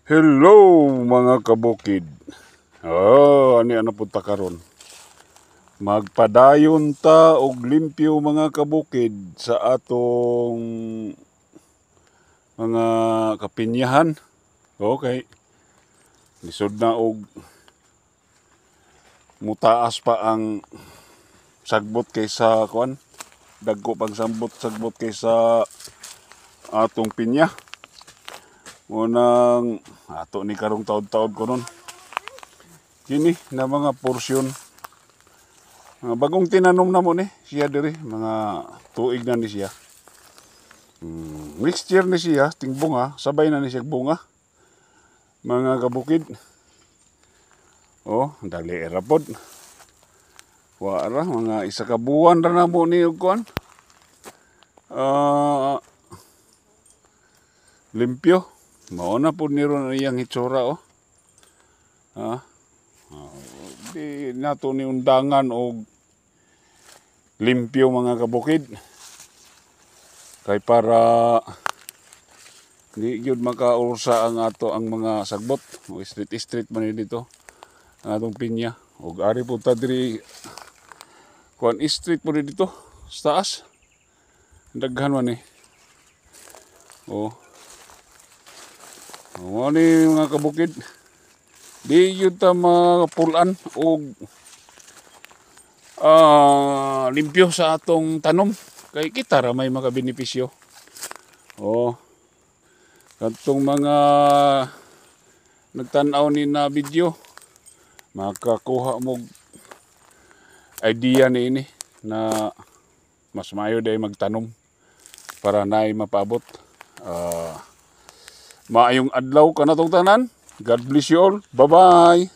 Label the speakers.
Speaker 1: Hello mga kabukid. Ano punta karon? Magpadayon ta og limpyo mga kabukid sa atong mga kapinyahan. Okay. Lisod na og mutaas pa ang sagbot kaysa kuan. Dagko pang sagbot kaysa atong pinya. Unang ato ni karong taod-taod ko nun. Kini na mga porsyon. Bagong tinanom na mo ni siya diri. Mga tuig na ni siya. Next year ni siya, ting bunga. Sabay na ni siya bunga. Mga kabukid. Dali erapod. Wala, mga isa ka buwan ra na mo ni og kuan. Limpyo. Mao na po niron iyang hitsura Di nato ni undangan og limpyo mga kabukid. Kay para di gyud makaursa ang mga sagbot. Street man dito. Ang atong pinya. Og ari po ta diri kuan street po dito sa taas. Daghan man ni mga kabukid. Di yun ta mapulan o limpyo sa atong tanom. Kay kita ra may makabenepisyo. Katong mga nagtanaw ni na video, makakuha mo idea ni ini na mas maayo day magtanom para naay mapabot. Maayong adlaw kanatong tanan. God bless you all. Bye-bye.